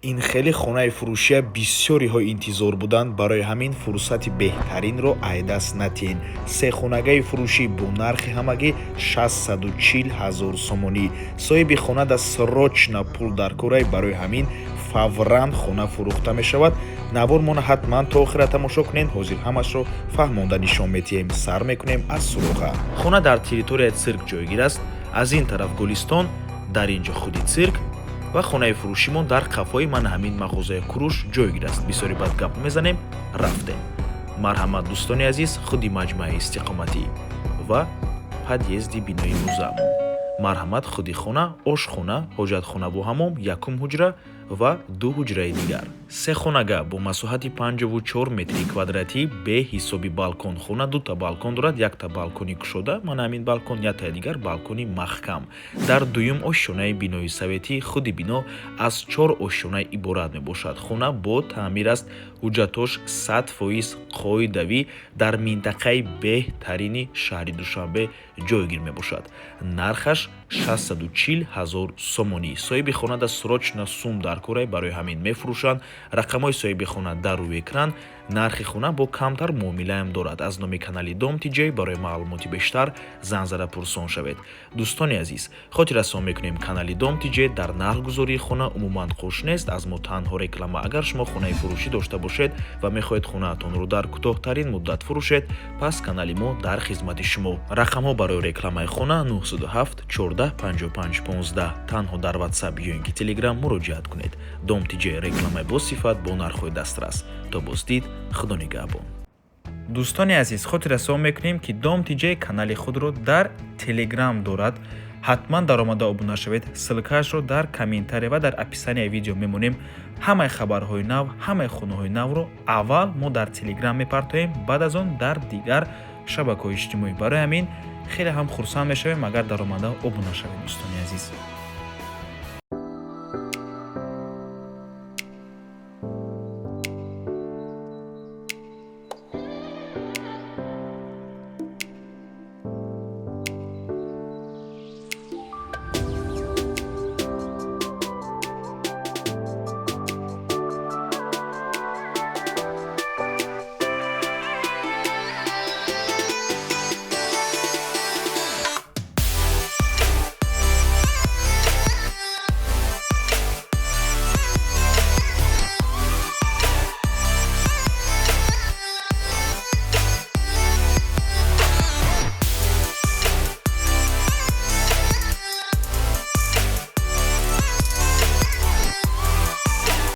ин хеле хонаи фурӯшия бисёриҳо интизор буданд, барои ҳамин фурсати беҳтаринро айдаст натиҳен. Се хонагаи фурӯшӣ бо нархи ҳамагӣ 640 000 сомонӣ. соҳиби хона дар срочна пул дар корай, барои ҳамин фавран хона фурӯхта мешавад. навор мона ҳатман то охира тамошо кунед. ҳозир ҳамашро фаҳмонда нишон медиҳем. сар мекунем аз суроға. хона дар территорияи цирк ҷойгир аст. аз ин тараф гулистон, дар инҷо худи цирк ва хонаи фурӯшимон дар қафои ман ҳамин мағозаи кӯруш ҷойгир аст. бисёри бад гап мезанем, рафтем. марҳамат дӯстони азиз, худи маҷмӯаи истиқоматӣ ва подъезди бинои музаъмон. марҳамат худи хона, ошхона, ҳоҷатхонаву ҳаммом, якум ҳуҷра ва ду ҳуҷраи дигар. се хонага бо масоҳати 54 метри квадратӣ бе ҳисоби балкон. хона дута балкон дорад, якта балкони кушода, мана ҳамин балкон, яктаи дигар балкони маҳкам. дар дуюм ошёнаи бинои советӣ. худи бино аз 4 ошёна иборат мебошад. хона бо таъмир аст. ҳуҷҷатош 100% қоидавӣ дар минтақаи беҳтарини шаҳри Душанбе ҷойгир мебошад. нархаш 640 000 сомонӣ. соҳиби хона дар срочна сум дар корай, барои ҳамин мефурӯшанд. рақамҳои соҳиби хона дар рӯи экран. нархи хона бо камтар муомилаам дорад. аз номи канали Дом TJ барои маълумоти бештар зан зада пурсон шавед. дӯстони азиз, хотир расон мекунем, канали Дом TJ дар нархгузории хона умуман хуш нест. аз мо танҳо реклама. агар шумо хонаи фурӯшӣ дошта бошед ва мехоҳед хонаатонро дар кӯтоҳтарин муддат фурӯшед, пас канали мо дар хизмати шумо. рақамҳо барои рекламаи хона 907 14 55 15. танҳо дар WhatsApp ё ин ки Telegram муроҷиат кунед. Дом TJ рекламаи босифат бо нархҳои дастрас. то боздид, худо нигаҳбон. дӯстони азиз, хотир расон мекунем ки Дом TJ канали худро дар Telegram дорад. ҳатман даромада обуна шавед. ссилкаашро дар комментария ва дар описанияи видео мемонем. ҳамаи хабарҳои нав, ҳамаи хонаҳои навро аввал мо дар Telegram мепартоем, баъд аз он дар дигар шабакаҳои иҷтимоӣ. барои ҳамин хеле ҳам хурсанд мешавем агар даромада обуна шавед. дӯстони азиз.